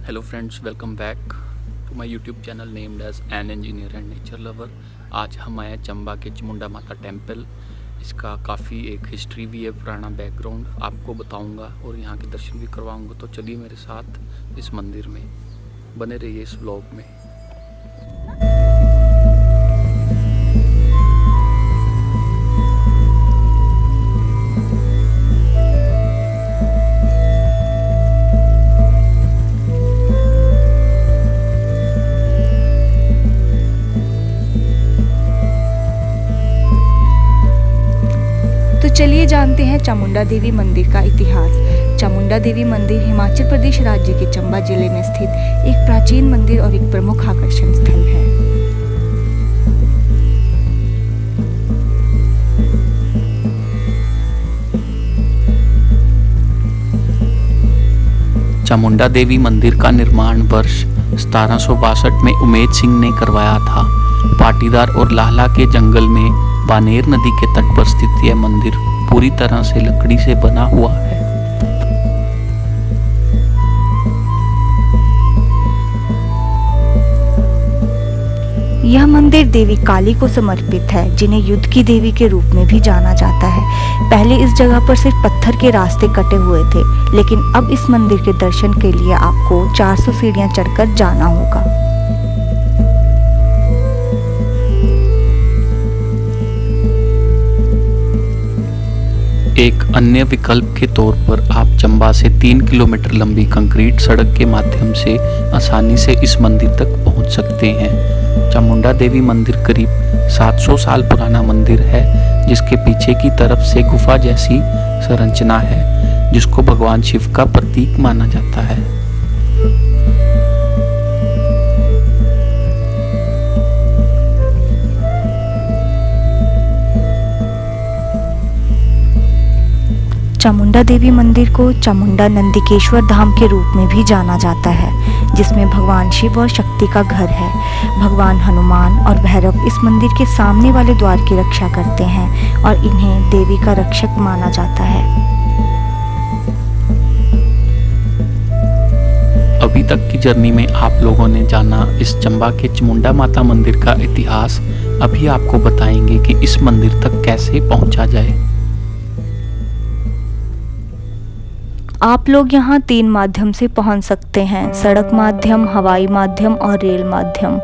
Hello friends, welcome back to my YouTube channel named as an engineer and nature lover. आज हम आए चंबा के चामुंडा माता टेम्पल। इसका काफ़ी एक हिस्ट्री भी है, पुराना बैकग्राउंड आपको बताऊंगा और यहाँ के दर्शन भी करवाऊंगा। तो चलिए मेरे साथ इस मंदिर में, बने रहिए इस ब्लॉग में। तो चलिए जानते हैं चामुंडा देवी मंदिर का इतिहास। चामुंडा देवी मंदिर हिमाचल प्रदेश राज्य के चंबा जिले में स्थित एक प्राचीन मंदिर और एक प्रमुख आकर्षण स्थल है। चामुंडा देवी मंदिर का निर्माण वर्ष 1762 में उमेद सिंह ने करवाया था। पाटीदार और लाहला के जंगल में बानेर नदी के तट पर स्थित यह मंदिर पूरी तरह से लकड़ी से बना हुआ है। यह मंदिर देवी काली को समर्पित है, जिन्हें युद्ध की देवी के रूप में भी जाना जाता है। पहले इस जगह पर सिर्फ पत्थर के रास्ते कटे हुए थे, लेकिन अब इस मंदिर के दर्शन के लिए आपको 400 सीढ़ियां चढ़कर जाना होगा। एक अन्य विकल्प के तौर पर आप चंबा से 3 किलोमीटर लंबी कंक्रीट सड़क के माध्यम से आसानी से इस मंदिर तक पहुंच सकते हैं। चामुंडा देवी मंदिर करीब 700 साल पुराना मंदिर है, जिसके पीछे की तरफ से गुफा जैसी संरचना है, जिसको भगवान शिव का प्रतीक माना जाता है। चामुंडा देवी मंदिर को चामुंडा नंदिकेश्वर धाम के रूप में भी जाना जाता है, जिसमें भगवान शिव और शक्ति का घर है। भगवान हनुमान और भैरव इस मंदिर के सामने वाले द्वार की रक्षा करते हैं और इन्हें देवी का रक्षक माना जाता है। अभी तक की जर्नी में आप लोगों ने जाना इस चंबा के चामुंडा माता मंदिर का इतिहास। अभी आपको बताएंगे कि इस मंदिर तक कैसे पहुंचा जाए। आप लोग यहाँ 3 माध्यम से पहुँच सकते हैं: सड़क माध्यम, हवाई माध्यम और रेल माध्यम।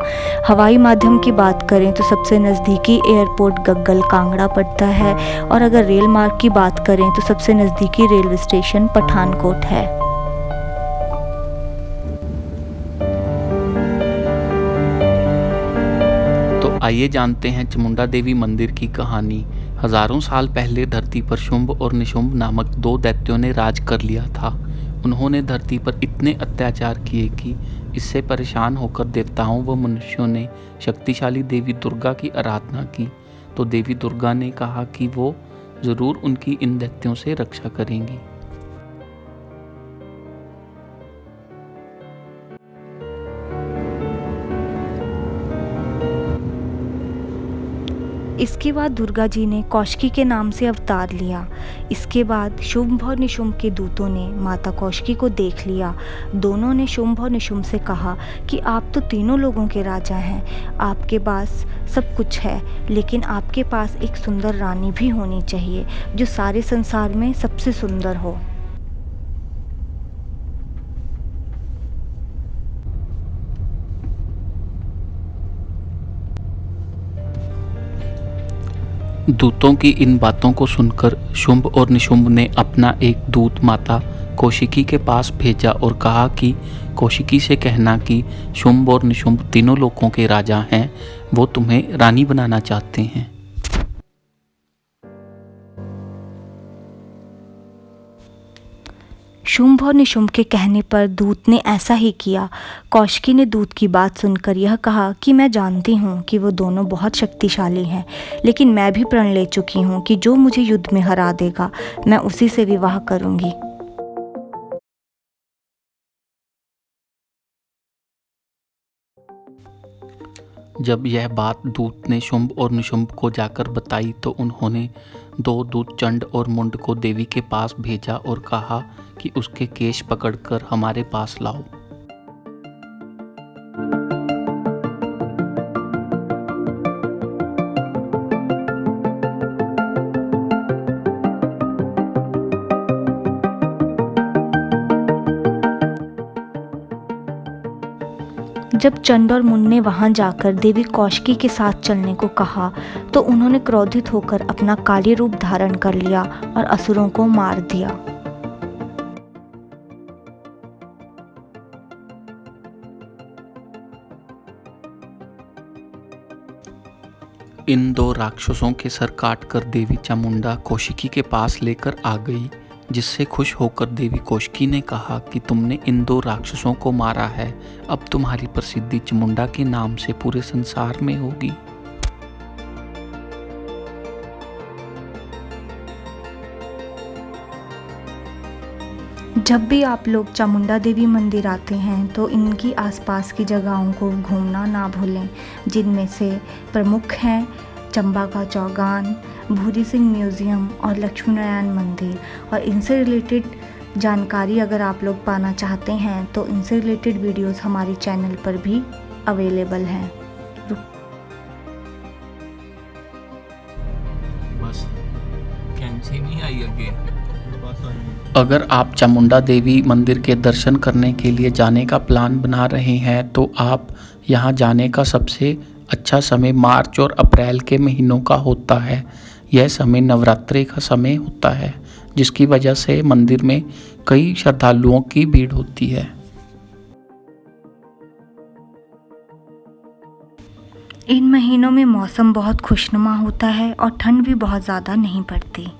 हवाई माध्यम की बात करें तो सबसे नज़दीकी एयरपोर्ट गग्गल कांगड़ा पड़ता है, और अगर रेल मार्ग की बात करें तो सबसे नज़दीकी रेलवे स्टेशन पठानकोट है। तो आइए जानते हैं चामुंडा देवी मंदिर की कहानी। हजारों साल पहले धरती पर शुंभ और निशुंभ नामक 2 दैत्यों ने राज कर लिया था। उन्होंने धरती पर इतने अत्याचार किए कि इससे परेशान होकर देवताओं व मनुष्यों ने शक्तिशाली देवी दुर्गा की आराधना की। तो देवी दुर्गा ने कहा कि वो जरूर उनकी इन दैत्यों से रक्षा करेंगी। इसके बाद दुर्गा जी ने कौशिकी के नाम से अवतार लिया। इसके बाद शुंभ और निशुंभ के दूतों ने माता कौशिकी को देख लिया। दोनों ने शुंभ और निशुंभ से कहा कि आप तो तीनों लोगों के राजा हैं, आपके पास सब कुछ है, लेकिन आपके पास एक सुंदर रानी भी होनी चाहिए, जो सारे संसार में सबसे सुंदर हो। दूतों की इन बातों को सुनकर शुंभ और निशुंभ ने अपना एक दूत माता कौशिकी के पास भेजा और कहा कि कौशिकी से कहना कि शुंभ और निशुंभ तीनों लोकों के राजा हैं, वो तुम्हें रानी बनाना चाहते हैं। शुंभ और निशुंभ के कहने पर दूत ने ऐसा ही किया। कौशिकी ने दूत की बात सुनकर यह कहा कि मैं जानती हूँ कि वो दोनों बहुत शक्तिशाली हैं, लेकिन मैं भी प्रण ले चुकी हूँ कि जो मुझे युद्ध में हरा देगा, मैं उसी से विवाह करूँगी। जब यह बात दूत ने शुंभ और निशुंभ को जाकर बताई तो उन्होंने 2 दूत चंड और मुंड को देवी के पास भेजा और कहा कि उसके केश पकड़कर हमारे पास लाओ। जब चंड और मुन ने वहां जाकर देवी कौशिकी के साथ चलने को कहा तो उन्होंने क्रोधित होकर अपना काली रूप धारण कर लिया और असुरों को मार दिया। इन दो राक्षसों के सर काटकर देवी चामुंडा कौशिकी के पास लेकर आ गई, जिससे खुश होकर देवी कौशिकी ने कहा कि तुमने इन दो राक्षसों को मारा है, अब तुम्हारी प्रसिद्धि चामुंडा के नाम से पूरे संसार में होगी। जब भी आप लोग चामुंडा देवी मंदिर आते हैं तो इनकी आसपास की जगहों को घूमना ना भूलें, जिनमें से प्रमुख हैं चंबा का चौगान, भूरी सिंह म्यूज़ियम और लक्ष्मी नारायण मंदिर। और इनसे रिलेटेड जानकारी अगर आप लोग पाना चाहते हैं तो इनसे रिलेटेड वीडियोस हमारे चैनल पर भी अवेलेबल हैं। बस कैंची नहीं आई आगे। अगर आप चामुंडा देवी मंदिर के दर्शन करने के लिए जाने का प्लान बना रहे हैं तो आप यहां जाने का सबसे अच्छा समय मार्च और अप्रैल के महीनों का होता है। यह समय नवरात्रि का समय होता है, जिसकी वजह से मंदिर में कई श्रद्धालुओं की भीड़ होती है। इन महीनों में मौसम बहुत खुशनुमा होता है और ठंड भी बहुत ज़्यादा नहीं पड़ती।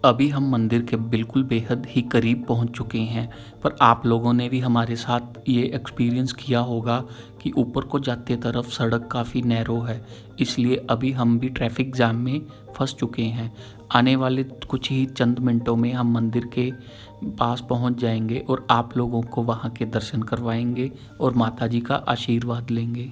अभी हम मंदिर के बिल्कुल बेहद ही करीब पहुंच चुके हैं, पर आप लोगों ने भी हमारे साथ ये एक्सपीरियंस किया होगा कि ऊपर को जाते तरफ सड़क काफ़ी नैरो है, इसलिए अभी हम भी ट्रैफिक जाम में फंस चुके हैं। आने वाले कुछ ही चंद मिनटों में हम मंदिर के पास पहुंच जाएंगे और आप लोगों को वहां के दर्शन करवाएंगे और माता जी का आशीर्वाद लेंगे।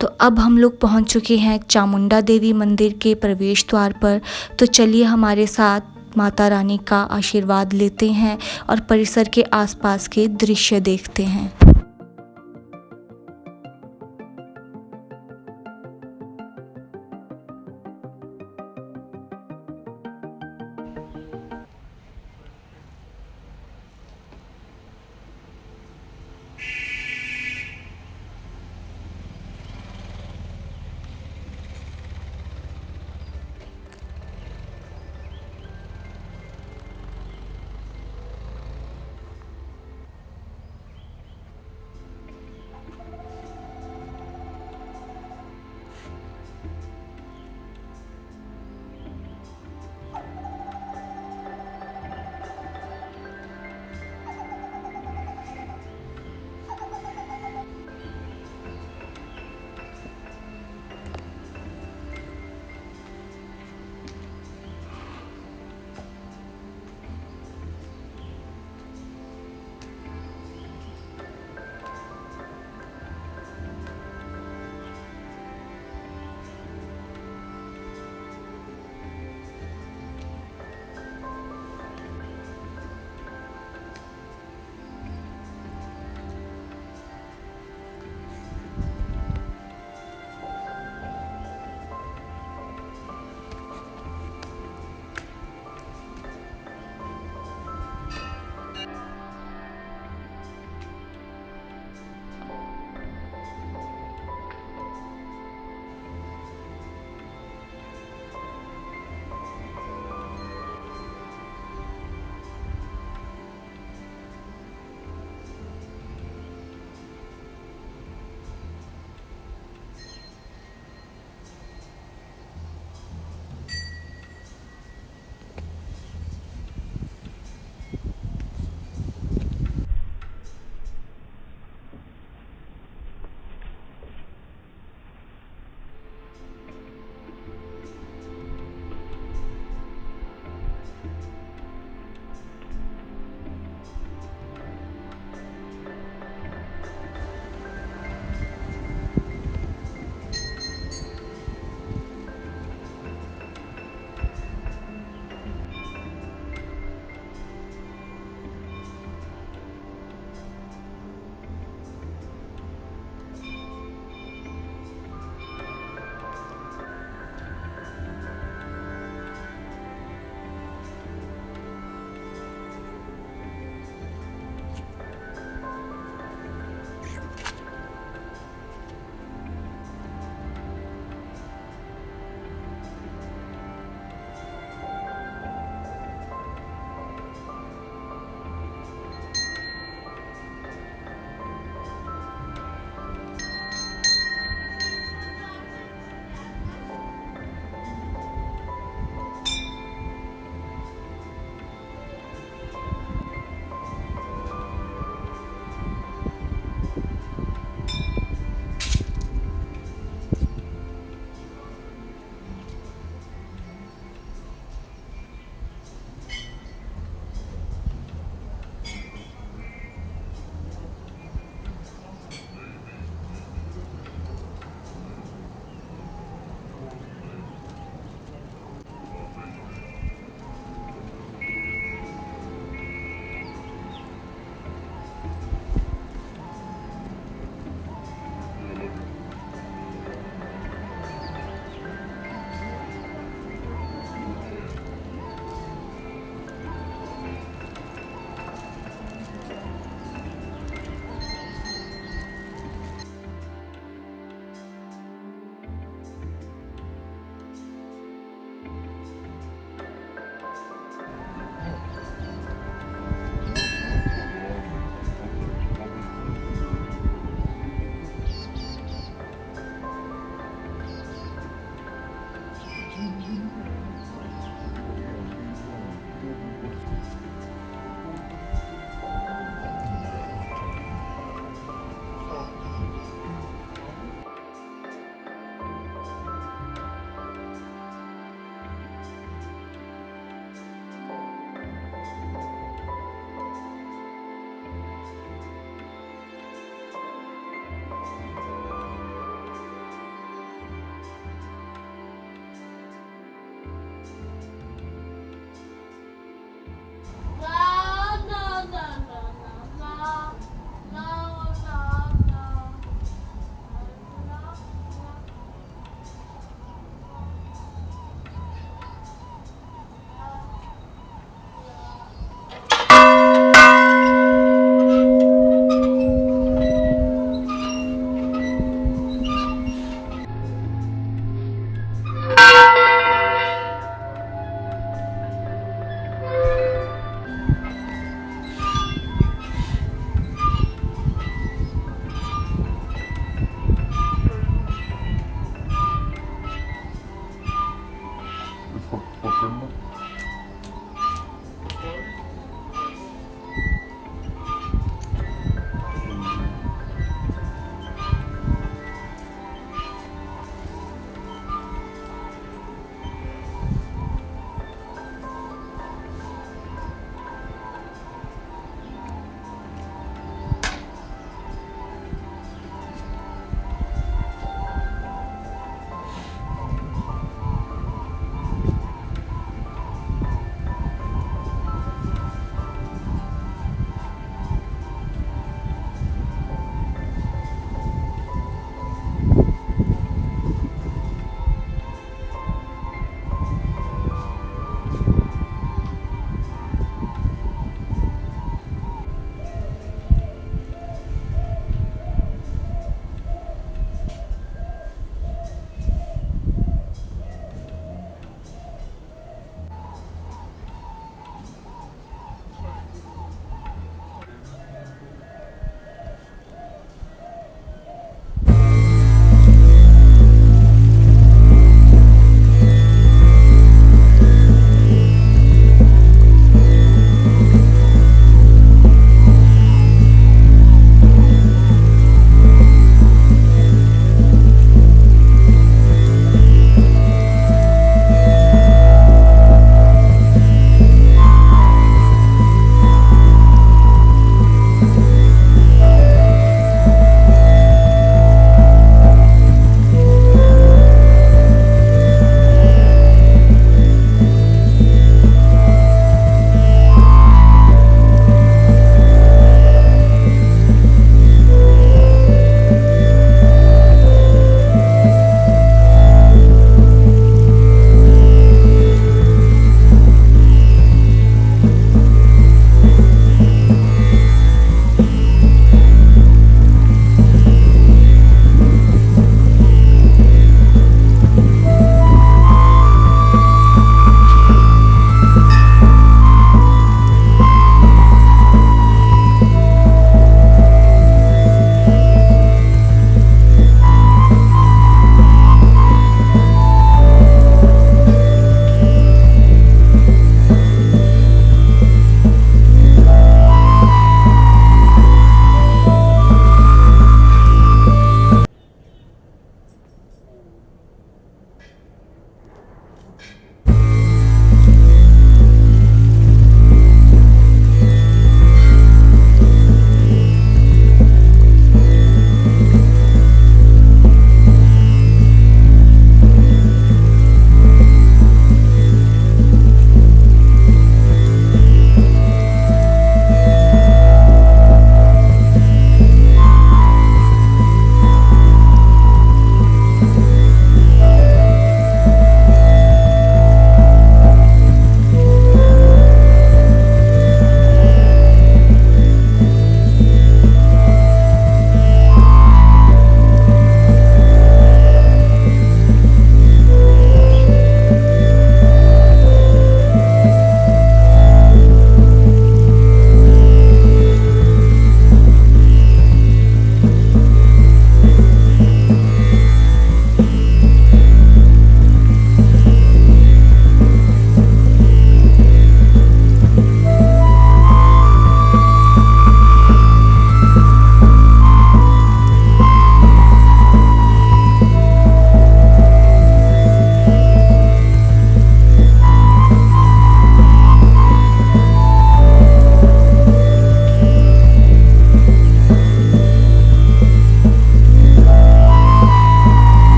तो अब हम लोग पहुंच चुके हैं चामुंडा देवी मंदिर के प्रवेश द्वार पर। तो चलिए हमारे साथ माता रानी का आशीर्वाद लेते हैं और परिसर के आसपास के दृश्य देखते हैं।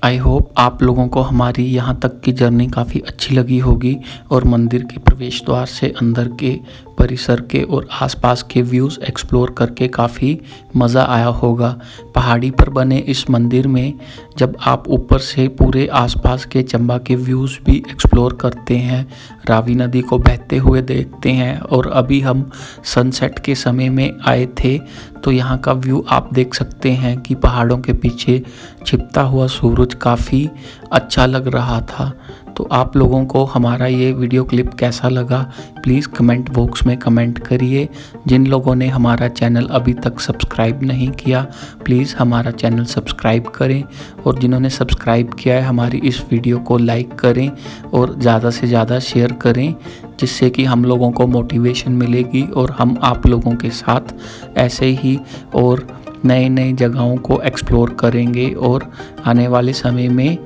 आई होप आप लोगों को हमारी यहाँ तक की जर्नी काफ़ी अच्छी लगी होगी और मंदिर के प्रवेश द्वार से अंदर के परिसर के और आसपास के व्यूज़ एक्सप्लोर करके काफ़ी मज़ा आया होगा। पहाड़ी पर बने इस मंदिर में जब आप ऊपर से पूरे आसपास के चंबा के व्यूज़ भी एक्सप्लोर करते हैं, रावी नदी को बहते हुए देखते हैं और अभी हम सनसेट के समय में आए थे तो यहाँ का व्यू आप देख सकते हैं कि पहाड़ों के पीछे छिपता हुआ सूरज काफ़ी अच्छा लग रहा था। तो आप लोगों को हमारा ये वीडियो क्लिप कैसा लगा प्लीज़ कमेंट बॉक्स में कमेंट करिए। जिन लोगों ने हमारा चैनल अभी तक सब्सक्राइब नहीं किया प्लीज़ हमारा चैनल सब्सक्राइब करें और जिन्होंने सब्सक्राइब किया है हमारी इस वीडियो को लाइक करें और ज़्यादा से ज़्यादा शेयर करें, जिससे कि हम लोगों को मोटिवेशन मिलेगी और हम आप लोगों के साथ ऐसे ही और नए नए जगहों को एक्सप्लोर करेंगे और आने वाले समय में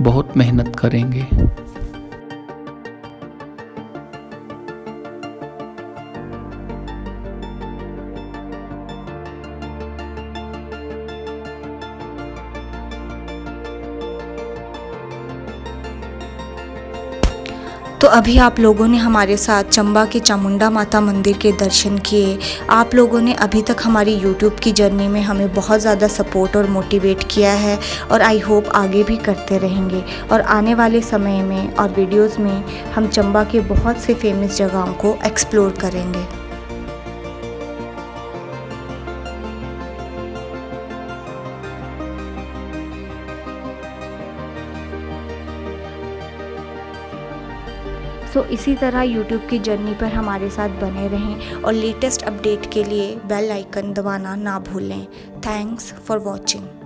बहुत मेहनत करेंगे। तो अभी आप लोगों ने हमारे साथ चंबा के चामुंडा माता मंदिर के दर्शन किए। आप लोगों ने अभी तक हमारी YouTube की जर्नी में हमें बहुत ज़्यादा सपोर्ट और मोटिवेट किया है और आई होप आगे भी करते रहेंगे और आने वाले समय में और वीडियोस में हम चंबा के बहुत से फेमस जगहों को एक्सप्लोर करेंगे। इसी तरह YouTube की जर्नी पर हमारे साथ बने रहें और लेटेस्ट अपडेट के लिए बेल आइकन दबाना ना भूलें। Thanks for watching.